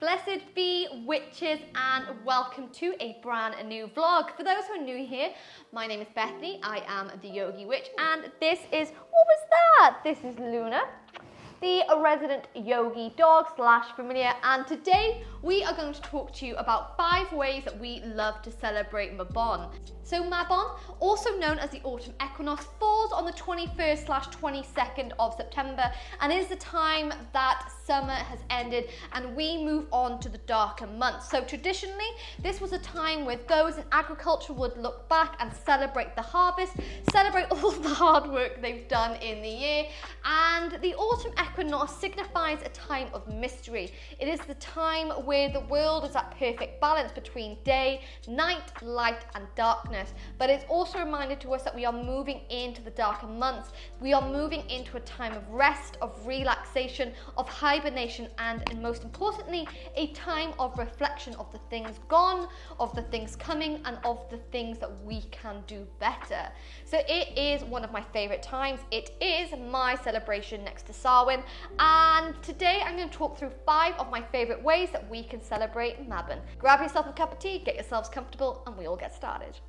Blessed be witches and welcome to a brand new vlog. For those who are new here, my name is Bethany, I am the Yogi Witch, and this is, what was that? This is Luna, the resident yogi dog / familiar, and today we are going to talk to you about 5 ways that we love to celebrate Mabon. So Mabon, also known as the autumn equinox, falls on the 21st / 22nd of September and is the time that summer has ended and we move on to the darker months. So traditionally, this was a time where those in agriculture would look back and celebrate the harvest, celebrate all the hard work they've done in the year, and the autumn equinox signifies a time of mystery. It is the time where the world is at perfect balance between day, night, light and darkness. But it's also a reminder to us that we are moving into the darker months. We are moving into a time of rest, of relaxation, of hibernation, and most importantly, a time of reflection of the things gone, of the things coming, and of the things that we can do better. So it is one of my favorite times. It is my celebration next to Samhain, and today I'm going to talk through 5 of my favorite ways that we can celebrate Mabon. Grab yourself a cup of tea, get yourselves comfortable, and we all get started.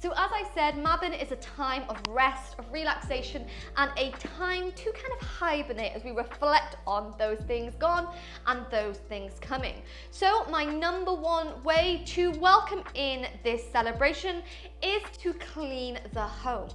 So as I said, Mabon is a time of rest, of relaxation, and a time to kind of hibernate as we reflect on those things gone and those things coming. So my number 1 way to welcome in this celebration is to clean the home.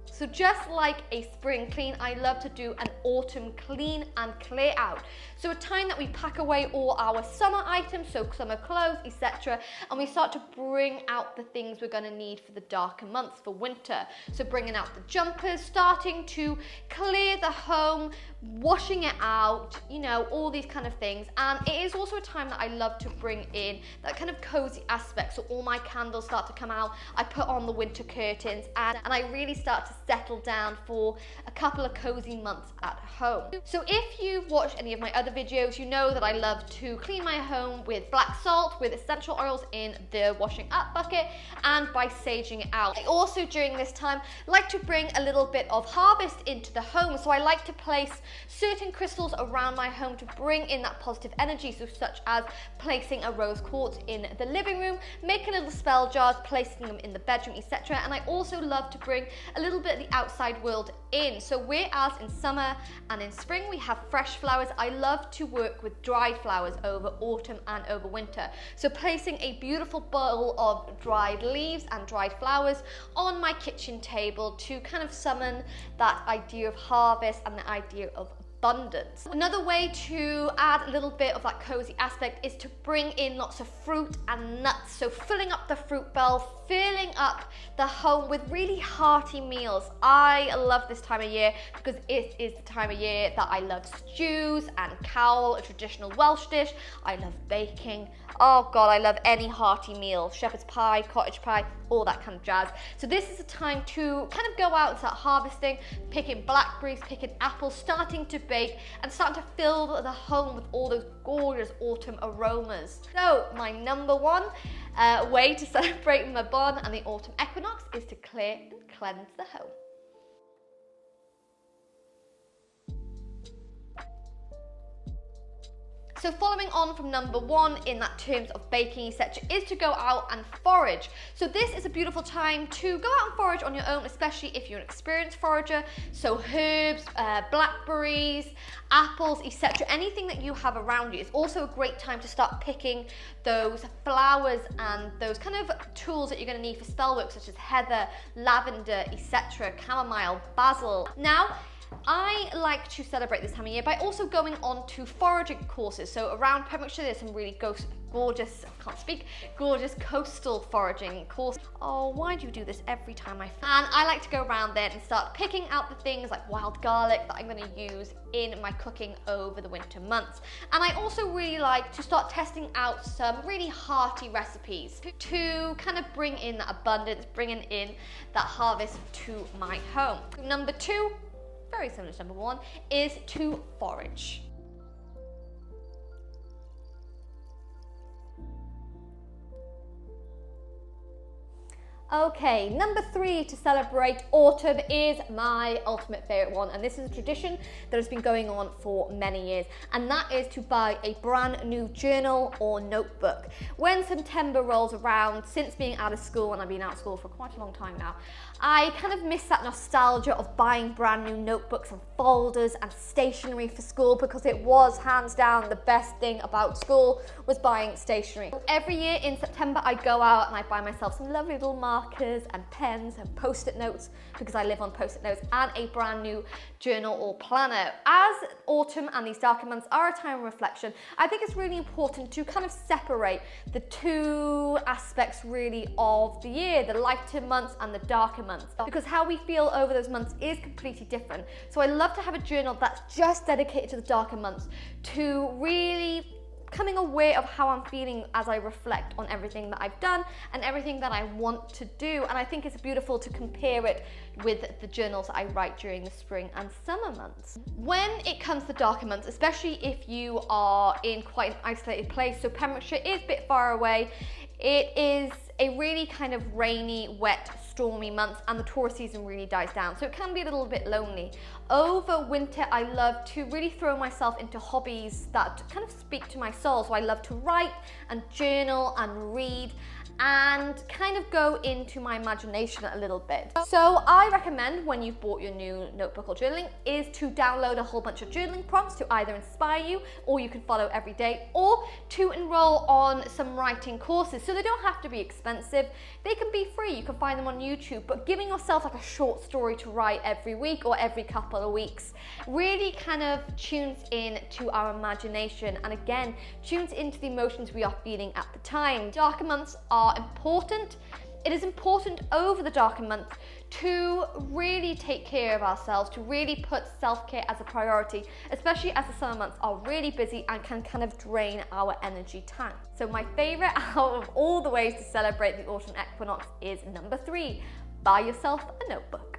So just like a spring clean, I love to do an autumn clean and clear out. So a time that we pack away all our summer items, so summer clothes, etc. And we start to bring out the things we're gonna need for the darker months, for winter. So bringing out the jumpers, starting to clear the home, washing it out, you know, all these kind of things. And it is also a time that I love to bring in that kind of cozy aspect. So all my candles start to come out, I put on the winter curtains, and I really start to settle down for a couple of cozy months at home. So if you've watched any of my other videos, you know that I love to clean my home with black salt, with essential oils in the washing up bucket, and by saging it out. I also, during this time, like to bring a little bit of harvest into the home. So I like to place certain crystals around my home to bring in that positive energy, so such as placing a rose quartz in the living room, making little spell jars, placing them in the bedroom, etc. And I also love to bring a little bit of the outside world in. So whereas in summer and in spring we have fresh flowers, I love to work with dried flowers over autumn and over winter. So placing a beautiful bowl of dried leaves and dried flowers on my kitchen table to kind of summon that idea of harvest and the idea of abundance. Another way to add a little bit of that cozy aspect is to bring in lots of fruit and nuts. So filling up the fruit bowl, filling up the home with really hearty meals. I love this time of year because it is the time of year that I love stews and cawl, a traditional Welsh dish. I love baking. Oh God, I love any hearty meal. Shepherd's pie, cottage pie, all that kind of jazz. So this is a time to kind of go out and start harvesting, picking blackberries, picking apples, starting to bake and starting to fill the home with all those gorgeous autumn aromas. So my number 1 way to celebrate Mabon and the autumn equinox is to clear and cleanse the home. So following on from number 1 in that terms of baking, etc., is to go out and forage. So this is a beautiful time to go out and forage on your own, especially if you're an experienced forager. So herbs, blackberries, apples, etc., anything that you have around you. It's also a great time to start picking those flowers and those kind of tools that you're going to need for spell work, such as heather, lavender, etc., chamomile, basil. Now, I like to celebrate this time of year by also going on to foraging courses. So around Pembrokeshire there's some really gorgeous coastal foraging courses. Oh, why do you do this every time and I like to go around there and start picking out the things like wild garlic that I'm going to use in my cooking over the winter months. And I also really like to start testing out some really hearty recipes to kind of bring in that abundance, bringing in that harvest to my home. Number 2, very similar to number 1, is to forage. Okay, number 3 to celebrate autumn is my ultimate favorite one, and this is a tradition that has been going on for many years, and that is to buy a brand new journal or notebook. When September rolls around, since being out of school, and I've been out of school for quite a long time now, I kind of miss that nostalgia of buying brand new notebooks and folders and stationery for school, because it was hands down the best thing about school was buying stationery. Every year in September I go out and I buy myself some lovely little markers and pens and post-it notes, because I live on post-it notes, and a brand new journal or planner. As autumn and these darker months are a time of reflection, I think it's really important to kind of separate the two aspects really of the year, the lighter months and the darker months, because how we feel over those months is completely different. So I love to have a journal that's just dedicated to the darker months, to really becoming aware of how I'm feeling as I reflect on everything that I've done and everything that I want to do. And I think it's beautiful to compare it with the journals that I write during the spring and summer months. When it comes to darker months, especially if you are in quite an isolated place, so Pembrokeshire is a bit far away, it is a really kind of rainy, wet, stormy month, and the tourist season really dies down, so it can be a little bit lonely. Over winter, I love to really throw myself into hobbies that kind of speak to my soul. So I love to write and journal and read and kind of go into my imagination a little bit. So I recommend, when you've bought your new notebook or journaling, is to download a whole bunch of journaling prompts to either inspire you, or you can follow every day, or to enroll on some writing courses. So they don't have to be expensive, they can be free, you can find them on YouTube, but giving yourself like a short story to write every week or every couple of weeks really kind of tunes in to our imagination, and again tunes into the emotions we are feeling at the time. Darker months are important. It is important over the darker months to really take care of ourselves, to really put self-care as a priority, especially as the summer months are really busy and can kind of drain our energy tank. So my favorite out of all the ways to celebrate the autumn equinox is number 3, buy yourself a notebook.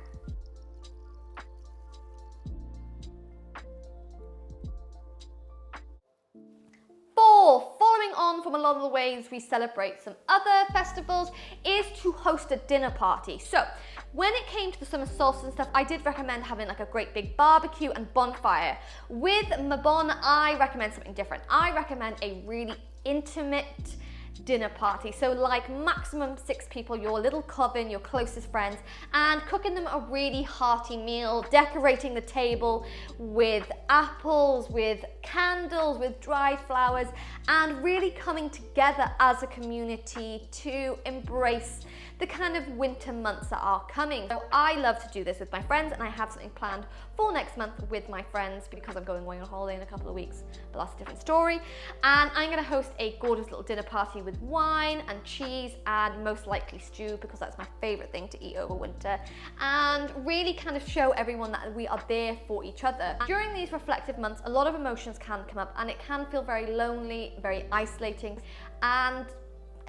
4, following on from a lot of the ways we celebrate some other festivals, is to host a dinner party. So when it came to the summer solstice and stuff, I did recommend having like a great big barbecue and bonfire. With MABON, I recommend something different. I recommend a really intimate dinner party, so like maximum 6 people, your little coven, your closest friends, and cooking them a really hearty meal, decorating the table with apples, with candles, with dried flowers, and really coming together as a community to embrace the kind of winter months that are coming. So I love to do this with my friends, and I have something planned for next month with my friends because I'm going away on holiday in a couple of weeks, but that's a different story. And I'm gonna host a gorgeous little dinner party with wine and cheese and most likely stew, because that's my favorite thing to eat over winter, and really kind of show everyone that we are there for each other. During these reflective months, a lot of emotions can come up, and it can feel very lonely, very isolating, and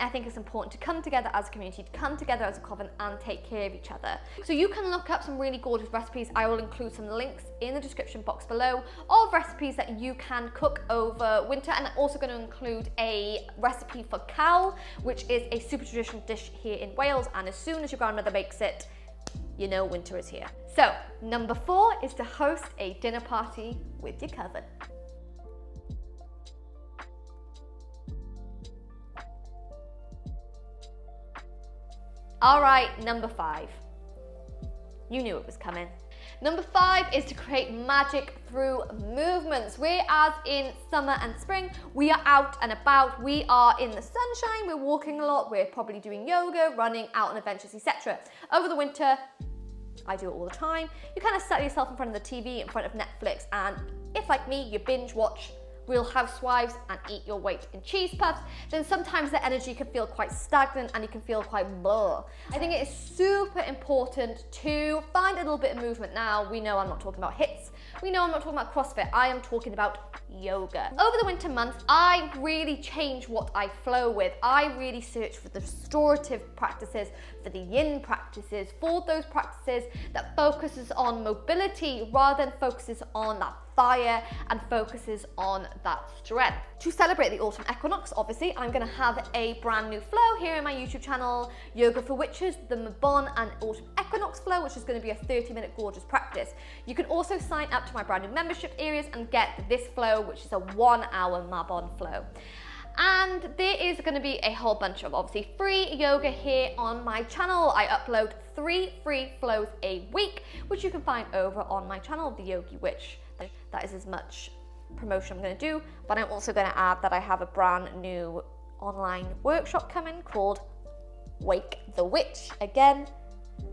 I think it's important to come together as a community, to come together as a coven and take care of each other. So you can look up some really gorgeous recipes. I will include some links in the description box below of recipes that you can cook over winter, and I'm also going to include a recipe for cawl, which is a super traditional dish here in Wales, and as soon as your grandmother makes it, you know winter is here. So number 4 is to host a dinner party with your coven. All right, number 5. You knew it was coming. Number 5 is to create magic through movements. Whereas in summer and spring, we are out and about, we are in the sunshine, we're walking a lot, we're probably doing yoga, running out on adventures, etc. Over the winter, I do it all the time, you kind of set yourself in front of the TV, in front of Netflix, and if like me, you binge watch Real Housewives and eat your weight in cheese puffs, then sometimes the energy can feel quite stagnant and you can feel quite blah. I think it is super important to find a little bit of movement now. We know I'm not talking about HIITs. We know I'm not talking about CrossFit. I am talking about yoga. Over the winter months, I really change what I flow with. I really search for the restorative practices, for the yin practices, for those practices that focuses on mobility rather than focuses on that fire and focuses on that strength. To celebrate the autumn equinox, obviously, I'm going to have a brand new flow here in my YouTube channel, Yoga for Witches, the MABON and Autumn Equinox flow, which is going to be a 30-minute gorgeous practice. You can also sign up to my brand new membership areas and get this flow, which is a 1-hour MABON flow. And there is going to be a whole bunch of obviously free yoga here on my channel. I upload 3 free flows a week, which you can find over on my channel, The Yogi Witch. That is as much promotion I'm going to do, but I'm also going to add that I have a brand new online workshop coming called Wake the Witch. Again,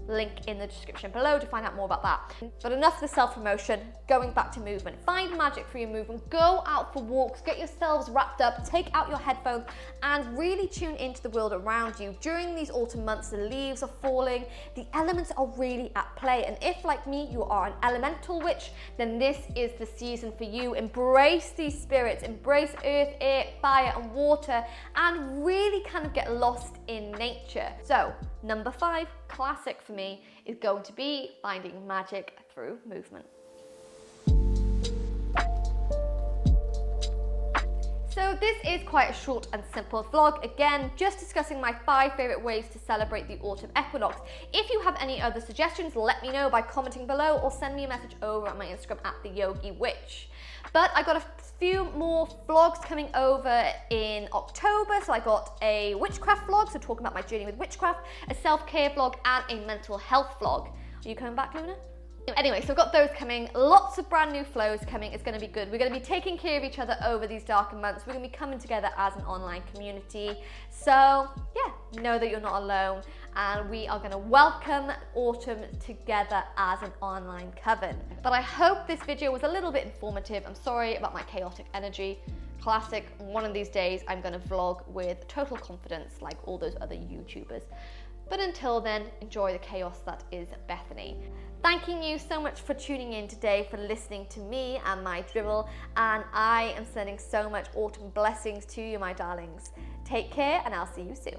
link in the description below to find out more about that. But enough of the self-promotion, going back to movement. Find magic for your movement, go out for walks, get yourselves wrapped up, take out your headphones and really tune into the world around you. During these autumn months, the leaves are falling, the elements are really at play. And if, like me, you are an elemental witch, then this is the season for you. Embrace these spirits, embrace earth, air, fire and water, and really kind of get lost in nature. So, number 5, classic for me, is going to be finding magic through movement. So this is quite a short and simple vlog. Again, just discussing my 5 favorite ways to celebrate the autumn equinox. If you have any other suggestions, let me know by commenting below or send me a message over on my Instagram at The Yogi Witch. But I got a few more vlogs coming over in October. So I got a witchcraft vlog, so talking about my journey with witchcraft, a self-care vlog and a mental health vlog. Are you coming back, Luna? Anyway, so I've got those coming, lots of brand new flows coming. It's going to be good. We're going to be taking care of each other over these darker months. We're going to be coming together as an online community. So yeah, know that you're not alone, and we are going to welcome autumn together as an online coven. But I hope this video was a little bit informative. I'm sorry about my chaotic energy. Classic, one of these days I'm going to vlog with total confidence like all those other YouTubers. But until then, enjoy the chaos that is Bethany. Thanking you so much for tuning in today, for listening to me and my dribble, and I am sending so much autumn blessings to you, my darlings. Take care, and I'll see you soon.